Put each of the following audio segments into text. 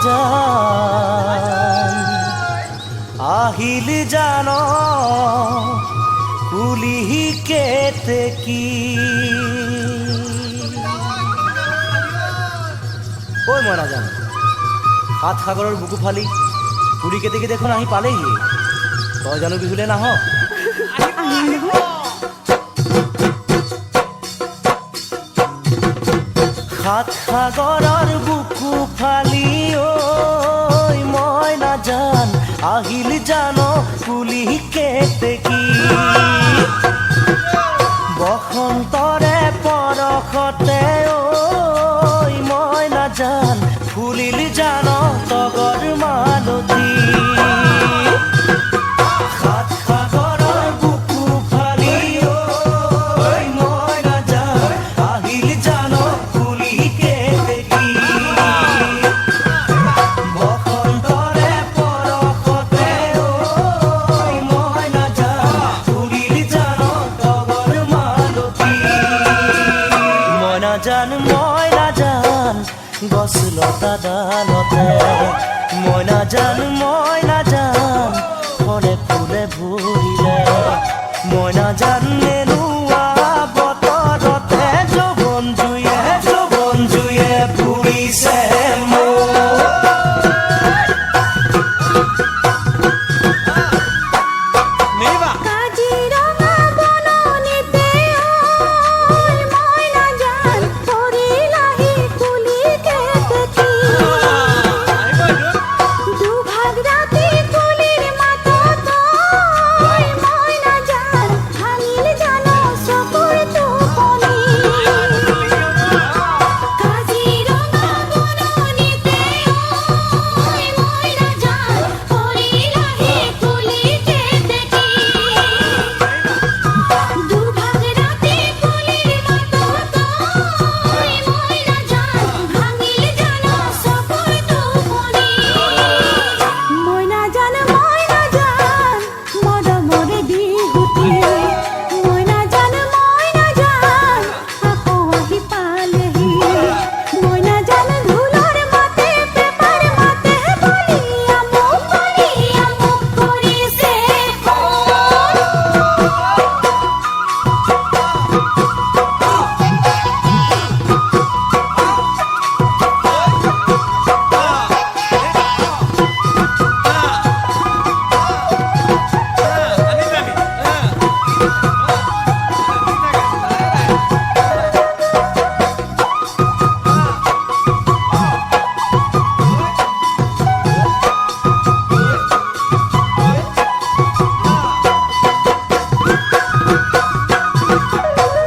জান আহিল জান কুলিহি কেতেকী ঐ মইনা জান সাত সাগৰৰ বুকু ফালি কুলি কেতেকী দেখোন আহি পালেহি তই জানো বিহুলে নাহ সাত সাগৰৰ বুকু ফালি ঐ মইনা জান আহিল জান কুলি কেতেকী বসন্তৰে পৰশতে ঐ মইনা জান ফুলিল জান তগৰ মালতী সাত সাগৰৰ বুকু ফালি ঐ মইনা জান আহিল জান কুলি কেতেকী বসন্তৰে পৰশতে ঐ মইনা জান ফুলিল জান তগৰ মালতী মইনা জান গছ লতা ডালতে মইনা জান ফলে ফুলে ভৰিলে মইনা জান নেৰুৱা বতৰতে যৌৱন জুয়ে পুৰিছে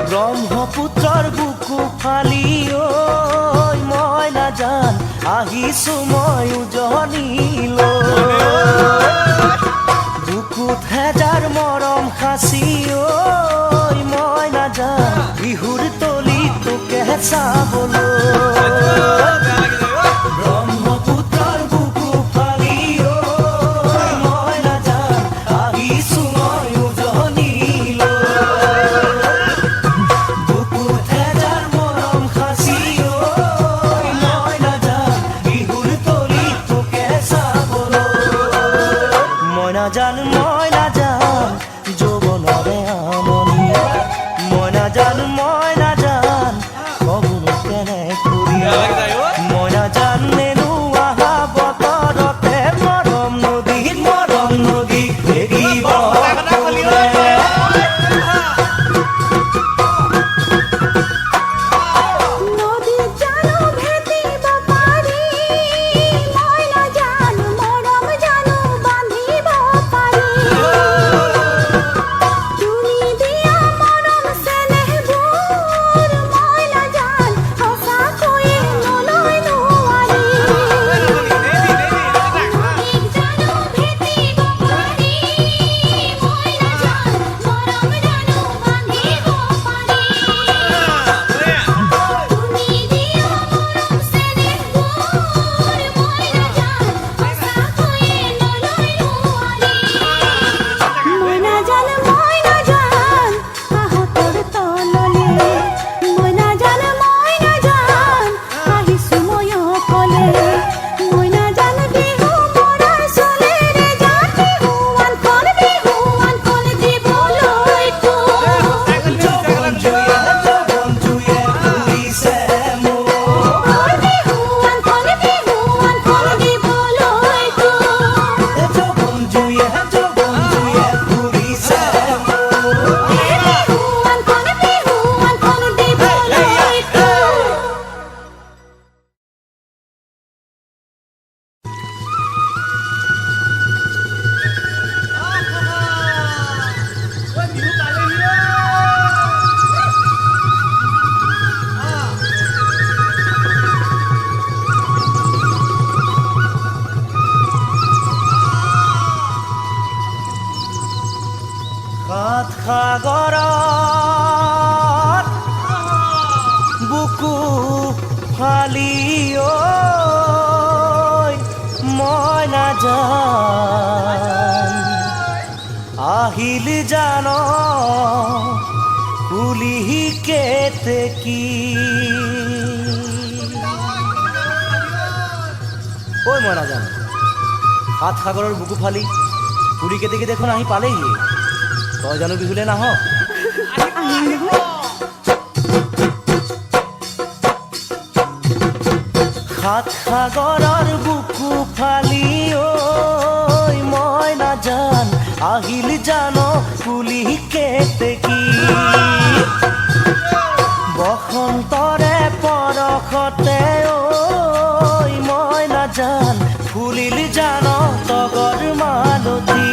ব্ৰহ্মপুত্ৰৰ বুকু ফালি ঐ মইনা জান আহিছো মই উজনিলৈ বুকুত হেজাৰ মৰম সাঁচি ঐ মইনা জান বিহুৰ তলি তোকে চাবলৈ ব্ৰহ্মপুত্ৰৰ বুকু ফালি ঐ মইনা জান আহিছো মই উজনিলৈ মইনা জান যৌৱনৰে আমনি মইনা জান কবনো কেনে কৰি আহিল জানো কুলি কেতে কি ওই ময়না জান সাত সাগৰৰ বুকু ফালি কুলি কেতে কি দেখোন আহি পালেহি তই জানো বিহুলে নাহ সাত সাগৰৰ বুকু ফালি ঐ ময়না জান আহিল জানো কুলি কেতে কি বসন্তৰে পৰশতে ঐ ময়না জান ফুলিল জানো তগৰ মালতী